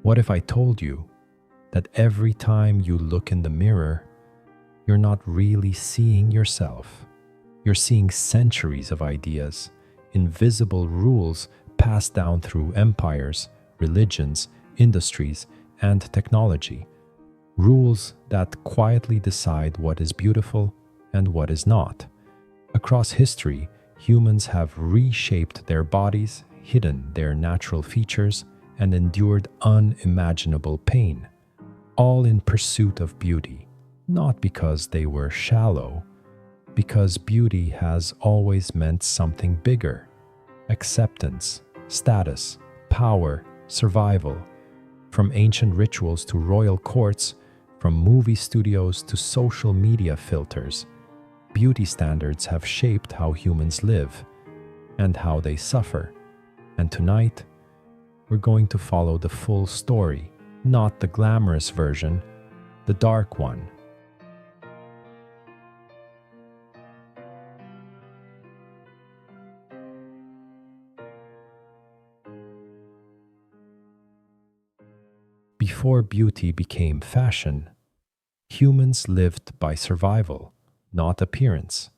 What if I told you that every time you look in the mirror, you're not really seeing yourself? You're seeing centuries of ideas, invisible rules passed down through empires, religions, industries, and technology. Rules that quietly decide what is beautiful and what is not. Across history, humans have reshaped their bodies, hidden their natural features, and endured unimaginable pain, all in pursuit of beauty, not because they were shallow, because beauty has always meant something bigger: acceptance, status, power, survival. From ancient rituals to royal courts, from movie studios to social media filters, beauty standards have shaped how humans live and how they suffer. And tonight, we're going to follow the full story, not the glamorous version, the dark one. Before beauty became fashion, humans lived by survival, not appearance.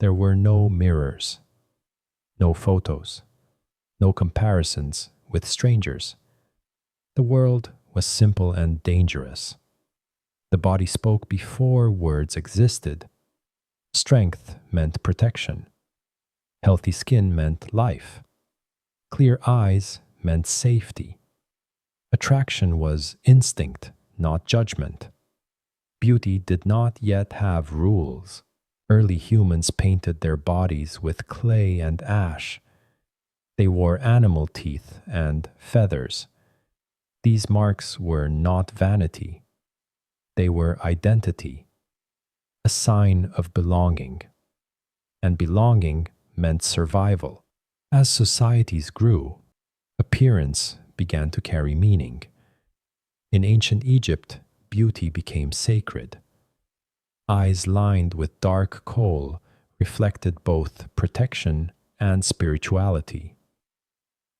There were no mirrors, no photos, no comparisons with strangers. The world was simple and dangerous. The body spoke before words existed. Strength meant protection. Healthy skin meant life. Clear eyes meant safety. Attraction was instinct, not judgment. Beauty did not yet have rules. Early humans painted their bodies with clay and ash. They wore animal teeth and feathers. These marks were not vanity. They were identity, a sign of belonging. And belonging meant survival. As societies grew, appearance began to carry meaning. In ancient Egypt, beauty became sacred. Eyes lined with dark kohl reflected both protection and spirituality.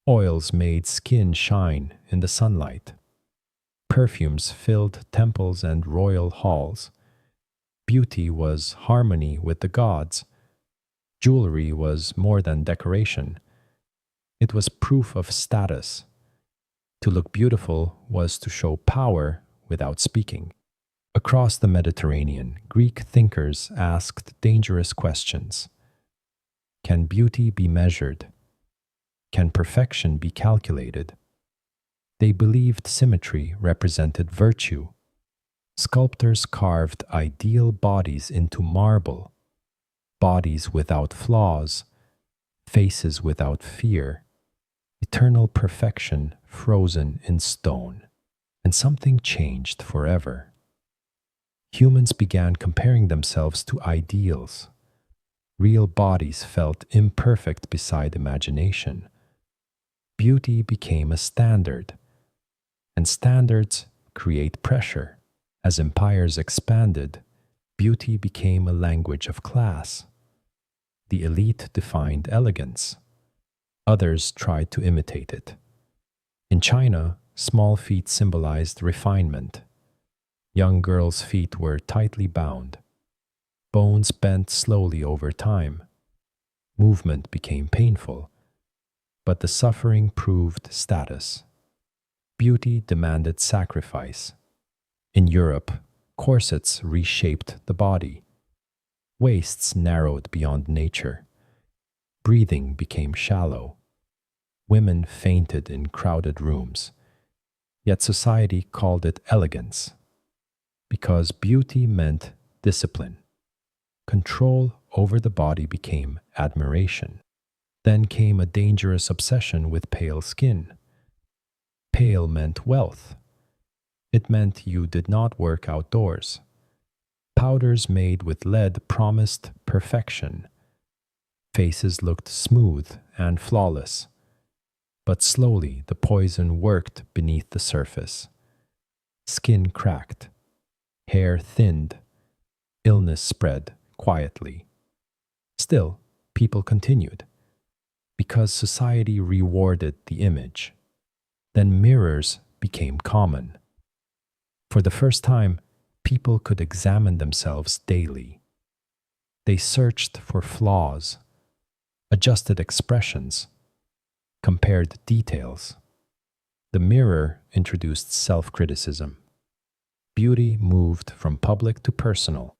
Oils made skin shine in the sunlight. Perfumes filled temples and royal halls. Beauty was harmony with the gods. Jewelry was more than decoration. It was proof of status. To look beautiful was to show power without speaking. Across the Mediterranean, Greek thinkers asked dangerous questions. Can beauty be measured? Can perfection be calculated? They believed symmetry represented virtue. Sculptors carved ideal bodies into marble, bodies without flaws, faces without fear, eternal perfection frozen in stone. And something changed forever. Humans began comparing themselves to ideals. Real bodies felt imperfect beside imagination. Beauty became a standard, and standards create pressure. As empires expanded, beauty became a language of class. The elite defined elegance. Others tried to imitate it. In China, small feet symbolized refinement. Young girls' feet were tightly bound. Bones bent slowly over time. Movement became painful, but the suffering proved status. Beauty demanded sacrifice. In Europe, corsets reshaped the body. Waists narrowed beyond nature. Breathing became shallow. Women fainted in crowded rooms. Yet society called it elegance, because beauty meant discipline. Control over the body became admiration. Then came a dangerous obsession with pale skin. Pale meant wealth. It meant you did not work outdoors. Powders made with lead promised perfection. Faces looked smooth and flawless. But slowly the poison worked beneath the surface. Skin cracked. Hair thinned. Illness spread quietly. Still, people continued, because society rewarded the image. Then mirrors became common. For the first time, people could examine themselves daily. They searched for flaws, adjusted expressions, compared details. The mirror introduced self-criticism. Beauty moved from public to personal.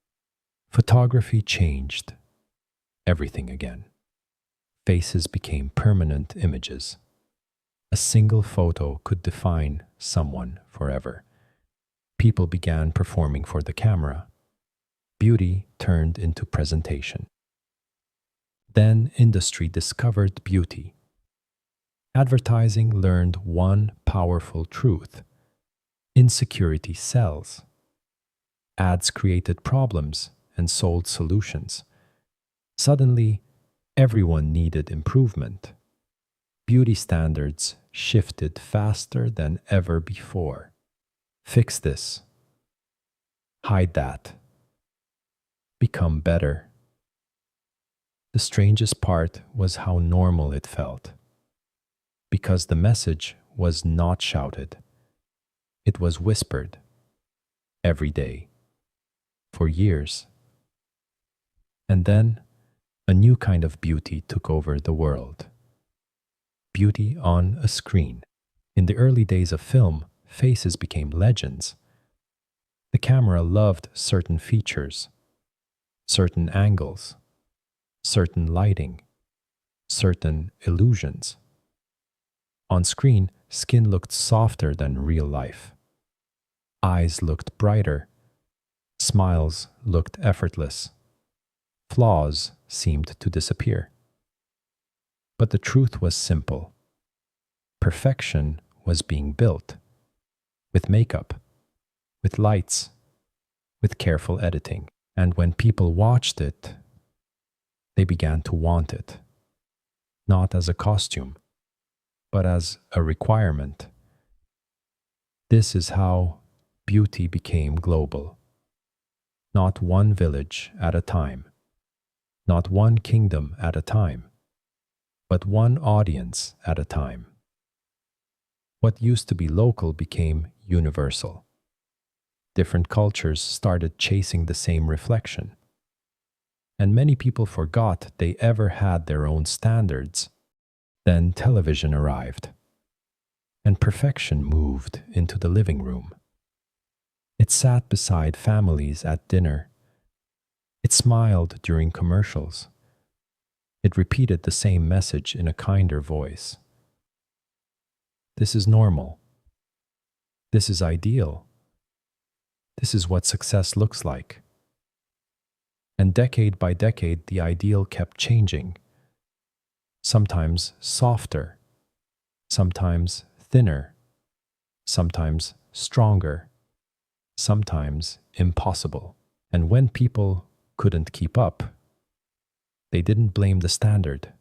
Photography changed everything again. Faces became permanent images. A single photo could define someone forever. People began performing for the camera. Beauty turned into presentation. Then industry discovered beauty. Advertising learned one powerful truth: insecurity sells. Ads created problems and sold solutions. Suddenly, everyone needed improvement. Beauty standards shifted faster than ever before. Fix this. Hide that. Become better. The strangest part was how normal it felt. Because the message was not shouted. It was whispered. Every day. For years. And then, a new kind of beauty took over the world. Beauty on a screen. In the early days of film, faces became legends. The camera loved certain features, certain angles, certain lighting, certain illusions. On screen, skin looked softer than real life. Eyes looked brighter. Smiles looked effortless. Flaws seemed to disappear. But the truth was simple. Perfection was being built. With makeup, with lights, with careful editing. And when people watched it, they began to want it. Not as a costume, but as a requirement. This is how beauty became global. Not one village at a time. Not one kingdom at a time. But one audience at a time. What used to be local became universal. Different cultures started chasing the same reflection. And many people forgot they ever had their own standards. Then television arrived. And perfection moved into the living room. It sat beside families at dinner. It smiled during commercials. It repeated the same message in a kinder voice. This is normal. This is ideal. This is what success looks like. And decade by decade, the ideal kept changing. Sometimes softer, sometimes thinner, sometimes stronger, sometimes impossible. And when people couldn't keep up, they didn't blame the standard.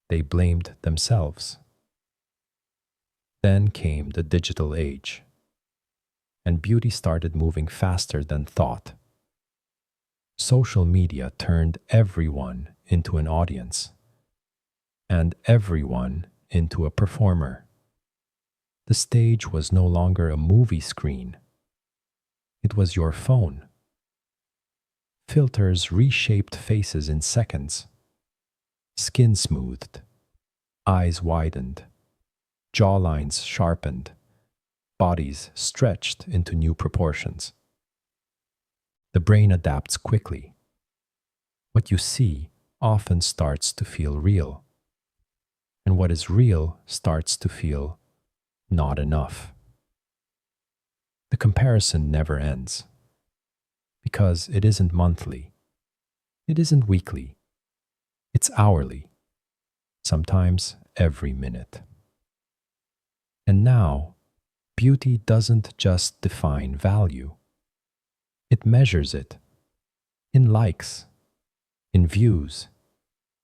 They blamed themselves. Then came the digital age, and beauty started moving faster than thought. Social media turned everyone into an audience, and everyone into a performer. The stage was no longer a movie screen. It was your phone. Filters reshaped faces in seconds. Skin smoothed, eyes widened, jawlines sharpened, bodies stretched into new proportions. The brain adapts quickly. What you see often starts to feel real, and what is real starts to feel not enough. The comparison never ends, because it isn't monthly, it isn't weekly, it's hourly, sometimes every minute. And now, beauty doesn't just define value. It measures it in likes, in views,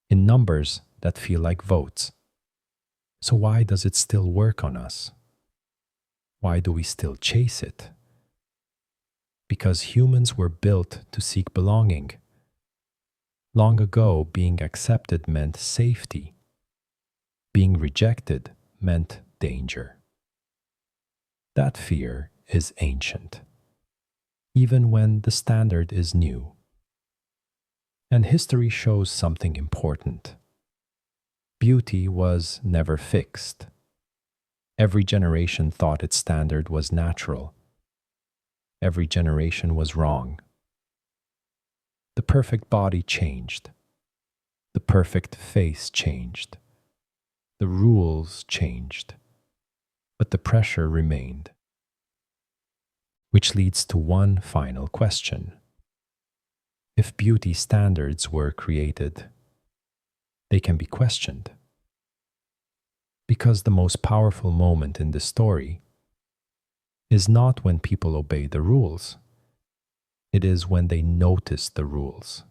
in numbers that feel like votes. So why does it still work on us? Why do we still chase it? Because humans were built to seek belonging. Long ago, being accepted meant safety. Being rejected meant danger. That fear is ancient, even when the standard is new. And history shows something important. Beauty was never fixed. Every generation thought its standard was natural. Every generation was wrong. The perfect body changed. The perfect face changed. The rules changed. But the pressure remained. Which leads to one final question. If beauty standards were created, they can be questioned. Because the most powerful moment in the story is not when people obey the rules. It is when they notice the rules.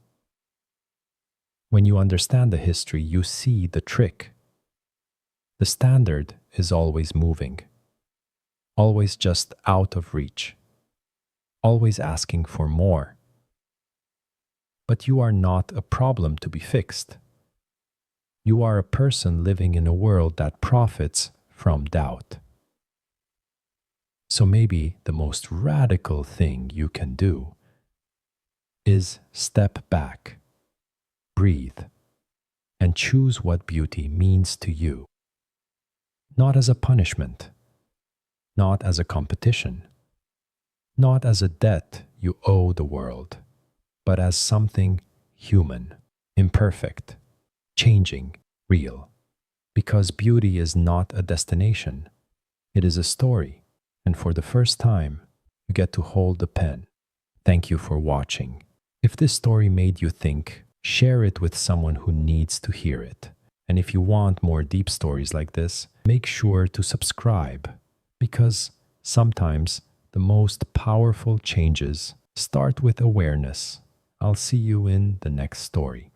When you understand the history, you see the trick. The standard is always moving, always just out of reach, always asking for more. But you are not a problem to be fixed. You are a person living in a world that profits from doubt. So maybe the most radical thing you can do is step back, breathe, and choose what beauty means to you. Not as a punishment, not as a competition, not as a debt you owe the world, but as something human, imperfect, changing, real. Because beauty is not a destination, it is a story, and for the first time, you get to hold the pen. Thank you for watching. If this story made you think, share it with someone who needs to hear it. And if you want more deep stories like this, make sure to subscribe, because sometimes the most powerful changes start with awareness. I'll see you in the next story.